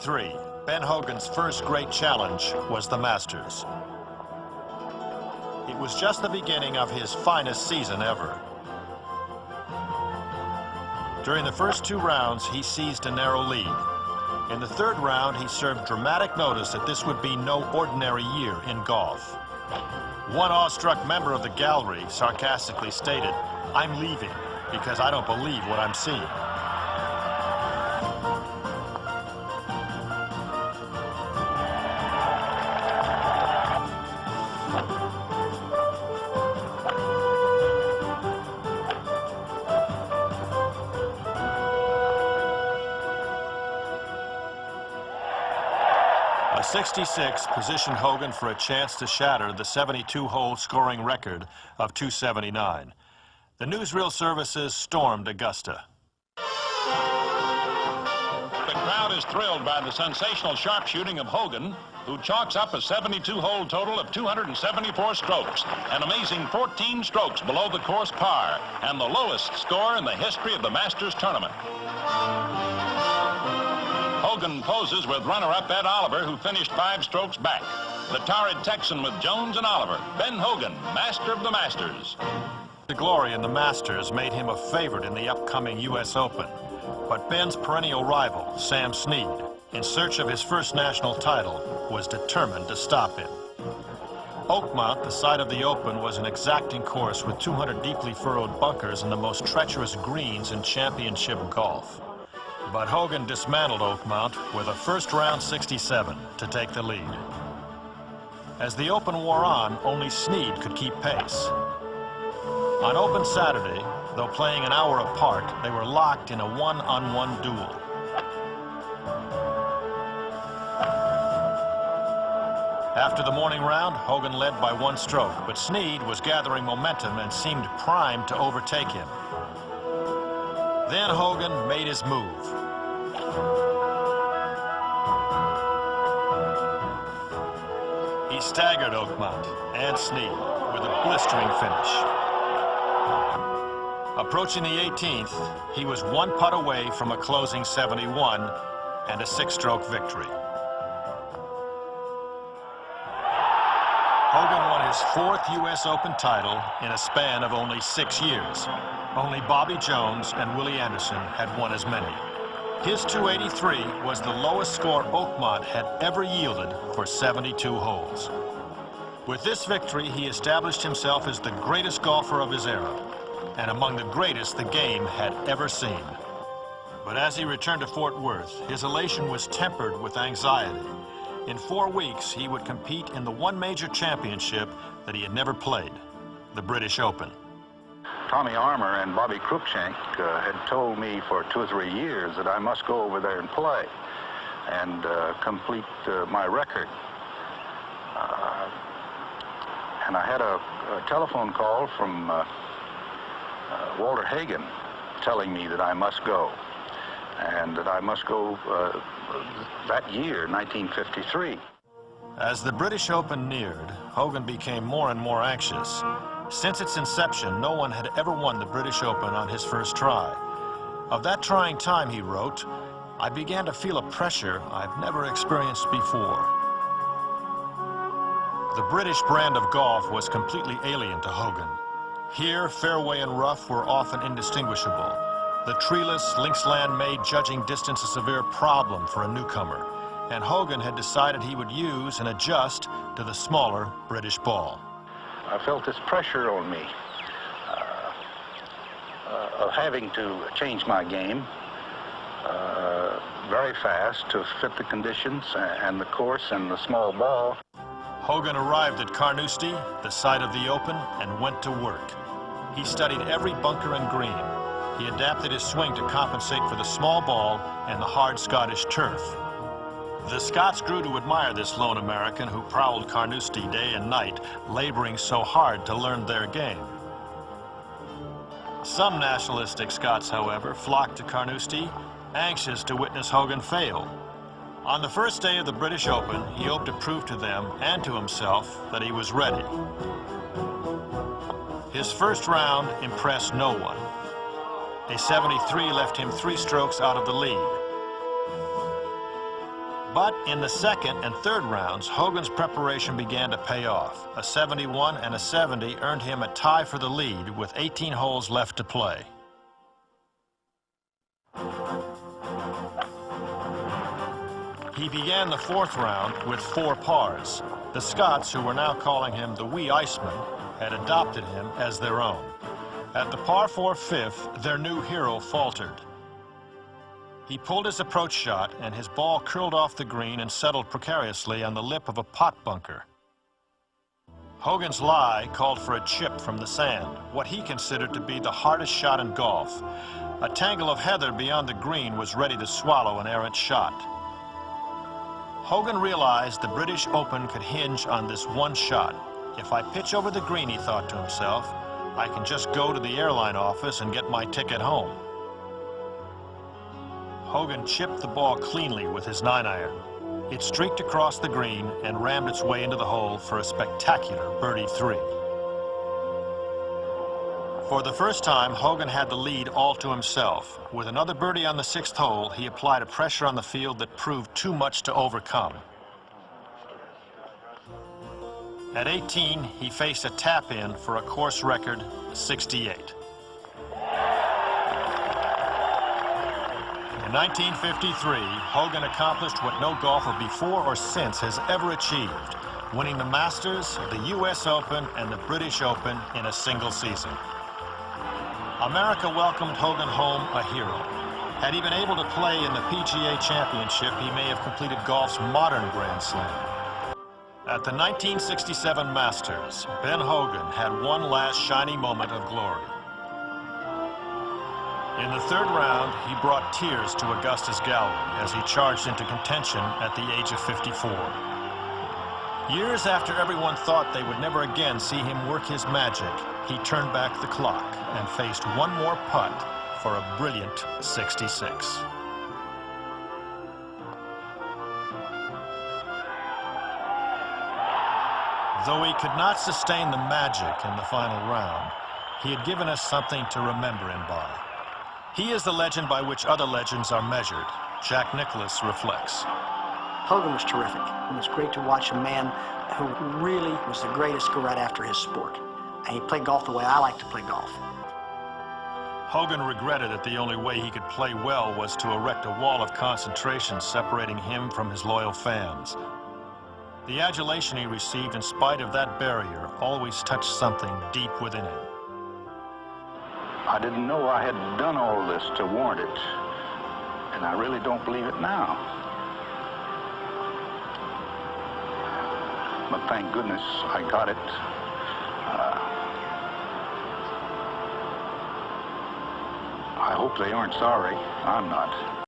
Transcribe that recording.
1953, Ben Hogan's first great challenge was the Masters. It was just the beginning of his finest season ever. During the first 2 rounds, he seized a narrow lead. In the 3rd round, he served dramatic notice that this would be no ordinary year in golf. One awestruck member of the gallery sarcastically stated, "I'm leaving because I don't believe what I'm seeing." A 66 positioned Hogan for a chance to shatter the 72-hole scoring record of 279. The newsreel services stormed Augusta. The crowd is thrilled by the sensational sharpshooting of Hogan, who chalks up a 72-hole total of 274 strokes, an amazing 14 strokes below the course par, and the lowest score in the history of the Masters tournament. Hogan poses with runner-up Ed Oliver, who finished 5 strokes back. The torrid Texan with Jones and Oliver. Ben Hogan, master of the Masters. The glory in the Masters made him a favorite in the upcoming U.S. Open. But Ben's perennial rival, Sam Snead, in search of his first national title, was determined to stop him. Oakmont, the site of the Open, was an exacting course with 200 deeply furrowed bunkers and the most treacherous greens in championship golf. But Hogan dismantled Oakmont with a first-round 67 to take the lead. As the Open wore on, only Snead could keep pace. On Open Saturday, though playing an hour apart, they were locked in a one-on-one duel. After the morning round, Hogan led by 1 stroke, but Snead was gathering momentum and seemed primed to overtake him. Then Hogan made his move. He staggered Oakmont and Snead with a blistering finish. Approaching the 18th, he was 1 putt away from a closing 71 and a 6-stroke victory. Hogan won his 4th U.S. Open title in a span of only 6 years. Only Bobby Jones and Willie Anderson had won as many. His 283 was the lowest score Oakmont had ever yielded for 72 holes. With this victory, he established himself as the greatest golfer of his era, and among the greatest the game had ever seen. But as he returned to Fort Worth, his elation was tempered with anxiety. In 4 weeks, he would compete in the one major championship that he had never played, the British Open. Tommy Armour and Bobby Cruikshank had told me for 2 or 3 years that I must go over there and play and complete my record. And I had a telephone call from Walter Hogan telling me that I must go, and that I must go that year, 1953. As the British Open neared, Hogan became more and more anxious. Since its inception, no one had ever won the British Open on his first try. Of that trying time, he wrote, "I began to feel a pressure I've never experienced before." The British brand of golf was completely alien to Hogan. Here, fairway and rough were often indistinguishable. The treeless, linksland-made judging distance a severe problem for a newcomer, and Hogan had decided he would use and adjust to the smaller British ball. I felt this pressure on me of having to change my game very fast to fit the conditions and the course and the small ball. Hogan arrived at Carnoustie, the site of the Open, and went to work. He studied every bunker and green. He adapted his swing to compensate for the small ball and the hard Scottish turf. The Scots grew to admire this lone American who prowled Carnoustie day and night, laboring so hard to learn their game. Some nationalistic Scots, however, flocked to Carnoustie, anxious to witness Hogan fail. On the first day of the British Open, he hoped to prove to them and to himself that he was ready. His first round impressed no one. A 73 left him 3 strokes out of the lead. But in the second and third rounds, Hogan's preparation began to pay off. A 71 and a 70 earned him a tie for the lead with 18 holes left to play. He began the fourth round with 4 pars. The Scots, who were now calling him the Wee Iceman, had adopted him as their own. At the par 4 fifth, their new hero faltered. He pulled his approach shot, and his ball curled off the green and settled precariously on the lip of a pot bunker. Hogan's lie called for a chip from the sand, what he considered to be the hardest shot in golf. A tangle of heather beyond the green was ready to swallow an errant shot. Hogan realized the British Open could hinge on this one shot. If I pitch over the green, he thought to himself, I can just go to the airline office and get my ticket home. Hogan chipped the ball cleanly with his 9-iron. It streaked across the green and rammed its way into the hole for a spectacular birdie 3. For the first time, Hogan had the lead all to himself. With another birdie on the 6th hole, he applied a pressure on the field that proved too much to overcome. At 18, he faced a tap-in for a course record 68. In 1953, Hogan accomplished what no golfer before or since has ever achieved, winning the Masters, the U.S. Open, and the British Open in a single season. America welcomed Hogan home a hero. Had he been able to play in the PGA Championship, he may have completed golf's modern Grand Slam. At the 1967 Masters, Ben Hogan had one last shiny moment of glory. In the third round, he brought tears to Augusta's gallery as he charged into contention at the age of 54. Years after everyone thought they would never again see him work his magic, he turned back the clock and faced one more putt for a brilliant 66. Though he could not sustain the magic in the final round, he had given us something to remember him by. He is the legend by which other legends are measured. Jack Nicklaus reflects. Hogan was terrific. It was great to watch a man who really was the greatest go right after his sport. And he played golf the way I like to play golf. Hogan regretted that the only way he could play well was to erect a wall of concentration separating him from his loyal fans. The adulation he received in spite of that barrier always touched something deep within him. I didn't know I had done all this to warrant it, and I really don't believe it now. But thank goodness I got it. I hope they aren't sorry. I'm not.